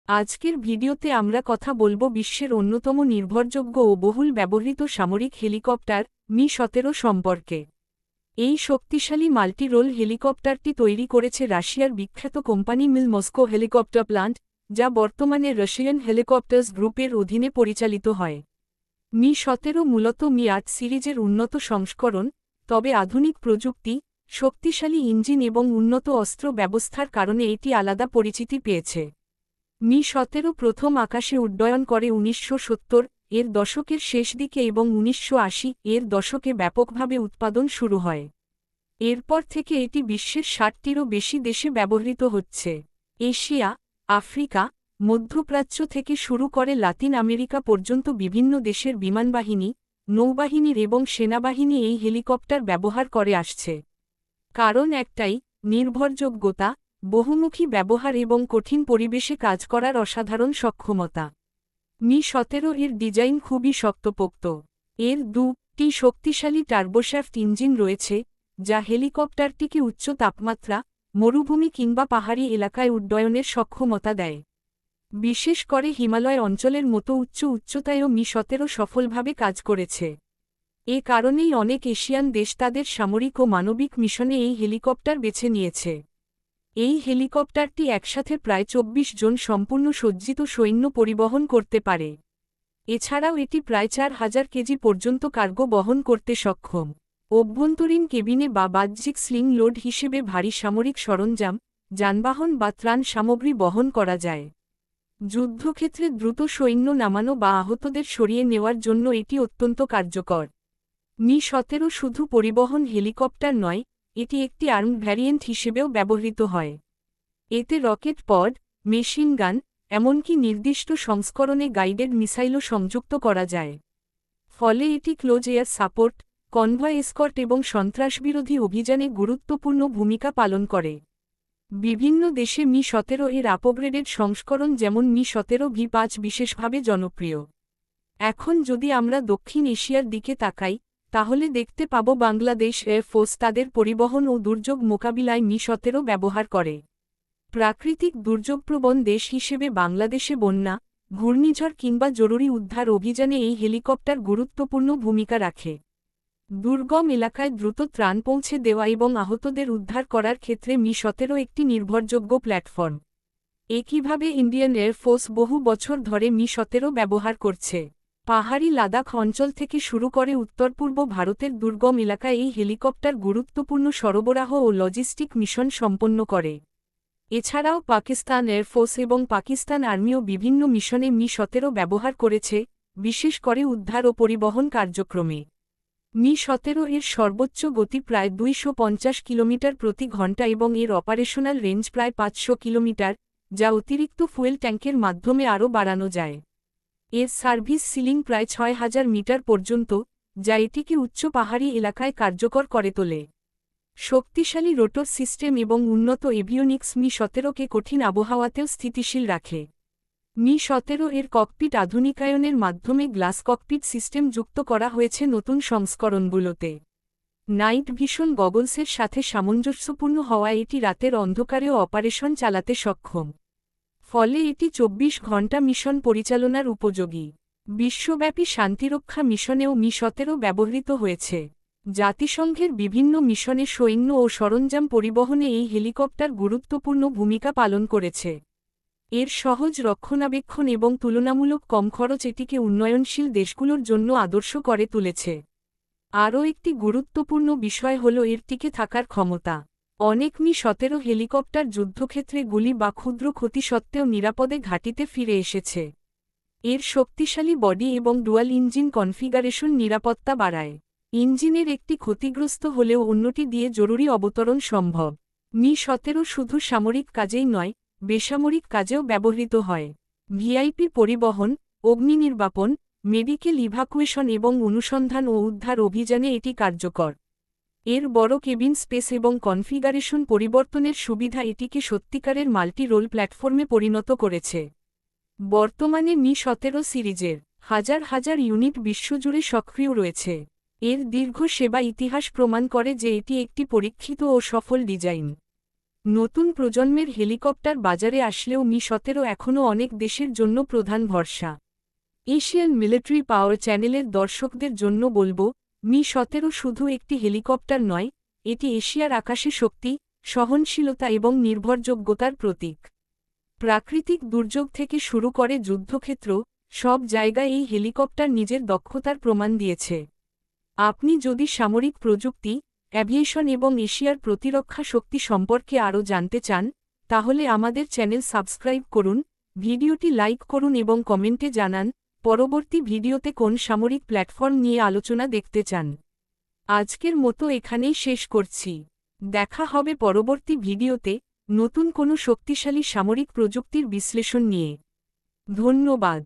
আজকের ভিডিওতে আমরা কথা বলবো বিশ্বের অন্যতম নির্ভরযোগ্য ও বহুল ব্যবহৃত সামরিক হেলিকপ্টার মি-17 সম্পর্কে। এই শক্তিশালী মাল্টি রোল হেলিকপ্টারটি তৈরি করেছে রাশিয়ার বিখ্যাত কোম্পানি মিল মস্কো হেলিকপ্টার প্লান্ট, যা বর্তমানে রাশিয়ান হেলিকপ্টার্স গ্রুপের অধীনে পরিচালিত হয়। মি-17 মূলত মি-8 সিরিজের উন্নত সংস্করণ, তবে আধুনিক প্রযুক্তি, শক্তিশালী ইঞ্জিন এবং উন্নত অস্ত্র ব্যবস্থার কারণে এটি আলাদা পরিচিতি পেয়েছে। মি-17 প্রথম আকাশে উড্ডয়ন করে 1970 এর দশকের শেষ দিকে এবং 1980 এর দশকে ব্যাপকভাবে উৎপাদন শুরু হয়। এরপর থেকে এটি বিশ্বের 60টিরও বেশি দেশে ব্যবহৃত হচ্ছে। এশিয়া, আফ্রিকা, মধ্যপ্রাচ্য থেকে শুরু করে লাতিন আমেরিকা পর্যন্ত বিভিন্ন দেশের বিমানবাহিনী, নৌবাহিনীর এবং সেনাবাহিনী এই হেলিকপ্টার ব্যবহার করে আসছে। কারণ একটাই, নির্ভরযোগ্যতা, বহুমুখী ব্যবহার এবং কঠিন পরিবেশে কাজ করার অসাধারণ সক্ষমতা। মি-17 এর ডিজাইন খুবই শক্তপোক্ত। এর 2টি শক্তিশালী টার্বোশ্যাফট ইঞ্জিন রয়েছে, যা হেলিকপ্টারটিকে উচ্চ তাপমাত্রা, মরুভূমি কিংবা পাহাড়ি এলাকায় উড্ডয়নের সক্ষমতা দেয়। বিশেষ করে হিমালয় অঞ্চলের মতো উচ্চতায়ও মি-17 সফলভাবে কাজ করেছে। এ কারণেই অনেক এশিয়ান দেশ তাদের সামরিক ও মানবিক মিশনে এই হেলিকপ্টার বেছে নিয়েছে। এই হেলিকপ্টারটি একসাথে প্রায় 24 জন সম্পূর্ণ সজ্জিত সৈন্য পরিবহন করতে পারে। এছাড়াও এটি প্রায় 4000 কেজি পর্যন্ত কার্গো বহন করতে সক্ষম। অভ্যন্তরীণ কেবিনে বা বাহ্যিক স্লিং লোড হিসেবে ভারী সামরিক সরঞ্জাম, যানবাহন বা ত্রাণ সামগ্রী বহন করা যায়। যুদ্ধক্ষেত্রে দ্রুত সৈন্য নামানো বা আহতদের সরিয়ে নেওয়ার জন্য এটি অত্যন্ত কার্যকর। মি-17 শুধু পরিবহন হেলিকপ্টার নয়, এটি একটি আর্মড ভ্যারিয়েন্ট হিসেবেও ব্যবহৃত হয়। এতে রকেট পড, মেশিন গান, এমনকি নির্দিষ্ট সংস্করণে গাইডেড মিসাইলও সংযুক্ত করা যায়। ফলে এটি close air support, convoy escort এবং সন্ত্রাসবিরোধী অভিযানে গুরুত্বপূর্ণ ভূমিকা পালন করে। বিভিন্ন দেশে মি-17 এর আপগ্রেডেড সংস্করণ যেমন মি-17V5 বিশেষভাবে জনপ্রিয়। এখন যদি আমরা দক্ষিণ এশিয়ার দিকে তাকাই, তাহলে দেখতে পাব বাংলাদেশ এয়ারফোর্স তাদের পরিবহন ও দুর্যোগ মোকাবিলায় মি-17 ব্যবহার করে। প্রাকৃতিক দুর্যোগপ্রবণ দেশ হিসেবে বাংলাদেশে বন্যা, ঘূর্ণিঝড় কিংবা জরুরি উদ্ধার অভিযানে এই হেলিকপ্টার গুরুত্বপূর্ণ ভূমিকা রাখে। দুর্গম এলাকায় দ্রুত ত্রাণ পৌঁছে দেওয়া এবং আহতদের উদ্ধার করার ক্ষেত্রে মি-17 একটি নির্ভরযোগ্য প্ল্যাটফর্ম। একইভাবে ইন্ডিয়ান এয়ারফোর্স বহু বছর ধরে মি-17 ব্যবহার করছে। পাহাড়ি লাদাখ অঞ্চল থেকে শুরু করে উত্তর-পূর্ব ভারতের দুর্গম এলাকায় এই হেলিকপ্টার গুরুত্বপূর্ণ সরবরাহ ও লজিস্টিক মিশন সম্পন্ন করে। এছাড়াও পাকিস্তান এয়ারফোর্স এবং পাকিস্তান আর্মিও বিভিন্ন মিশনে মি-17 ব্যবহার করেছে, বিশেষ করে উদ্ধার ও পরিবহন কার্যক্রমে। মি-17 এর সর্বোচ্চ গতি প্রায় 250 কিলোমিটার প্রতি ঘন্টা এবং এর অপারেশনাল রেঞ্জ প্রায় 500 কিলোমিটার, যা অতিরিক্ত ফুয়েল ট্যাঙ্কের মাধ্যমে আরও বাড়ানো যায়। এর সার্ভিস সিলিং প্রায় 6000 মিটার পর্যন্ত, যা এটিকে উচ্চ পাহাড়ি এলাকায় কার্যকর করে তোলে। শক্তিশালী রোটর সিস্টেম এবং উন্নত এভিওনিক্স মি-17কে কঠিন আবহাওয়াতেও স্থিতিশীল রাখে। মি-17 এর ককপিট আধুনিকায়নের মাধ্যমে গ্লাস ককপিট সিস্টেম যুক্ত করা হয়েছে নতুন সংস্করণগুলোতে। নাইট ভিশন গগলসের সাথে সামঞ্জস্যপূর্ণ হওয়ায় এটি রাতের অন্ধকারেও অপারেশন চালাতে সক্ষম। ফলে এটি 24 ঘণ্টা মিশন পরিচালনার উপযোগী। বিশ্বব্যাপী শান্তিরক্ষা মিশনেও মি-17 ব্যবহৃত হয়েছে। জাতিসংঘের বিভিন্ন মিশনে সৈন্য ও সরঞ্জাম পরিবহনে এই হেলিকপ্টার গুরুত্বপূর্ণ ভূমিকা পালন করেছে। এর সহজ রক্ষণাবেক্ষণ এবং তুলনামূলক কম খরচ এটিকে উন্নয়নশীল দেশগুলোর জন্য আদর্শ করে তুলেছে। আরও একটি গুরুত্বপূর্ণ বিষয় হল এর টিকে থাকার ক্ষমতা। অনেক মি-17 হেলিকপ্টার যুদ্ধক্ষেত্রে গুলি বা ক্ষুদ্র ক্ষতি সত্ত্বেও নিরাপদে ঘাঁটিতে ফিরে এসেছে। এর শক্তিশালী বডি এবং ডুয়াল ইঞ্জিন কনফিগারেশন নিরাপত্তা বাড়ায়। ইঞ্জিনের একটি ক্ষতিগ্রস্ত হলেও অন্যটি দিয়ে জরুরি অবতরণ সম্ভব। মি-17 শুধু সামরিক কাজেই নয়, বেসামরিক কাজেও ব্যবহৃত হয়। ভিআইপি পরিবহন, অগ্নিনির্বাপন, মেডিকেল ইভাকুয়েশন এবং অনুসন্ধান ও উদ্ধার অভিযানে এটি কার্যকর। এর বড় কেবিন স্পেস এবং কনফিগারেশন পরিবর্তনের সুবিধা এটিকে সত্যিকারের মাল্টি রোল প্ল্যাটফর্মে পরিণত করেছে। বর্তমানে মি-17 সিরিজের হাজার হাজার ইউনিট বিশ্বজুড়ে সক্রিয় রয়েছে। এর দীর্ঘ সেবা ইতিহাস প্রমাণ করে যে এটি একটি পরীক্ষিত ও সফল ডিজাইন। নতুন প্রজন্মের হেলিকপ্টার বাজারে আসলেও মি-17 এখনও অনেক দেশের জন্য প্রধান ভরসা। এশিয়ান মিলিটারি পাওয়ার চ্যানেলের দর্শকদের জন্য বলবো, মি-17 শুধু একটি হেলিকপ্টার নয়, এটি এশিয়ার আকাশে শক্তি, সহনশীলতা এবং নির্ভরযোগ্যতার প্রতীক। প্রাকৃতিক দুর্যোগ থেকে শুরু করে যুদ্ধক্ষেত্র, সব জায়গায় এই হেলিকপ্টার নিজের দক্ষতার প্রমাণ দিয়েছে। আপনি যদি সামরিক প্রযুক্তি, অ্যাভিয়েশন এবং এশিয়ার প্রতিরক্ষা শক্তি সম্পর্কে আরও জানতে চান, তাহলে আমাদের চ্যানেল সাবস্ক্রাইব করুন, ভিডিওটি লাইক করুন এবং কমেন্টে জানান পরবর্তী ভিডিওতে কোন সামরিক প্ল্যাটফর্ম নিয়ে আলোচনা দেখতে চান। আজকের মতো এখানেই শেষ করছি। দেখা হবে পরবর্তী ভিডিওতে নতুন কোনো শক্তিশালী সামরিক প্রযুক্তির বিশ্লেষণ নিয়ে। ধন্যবাদ।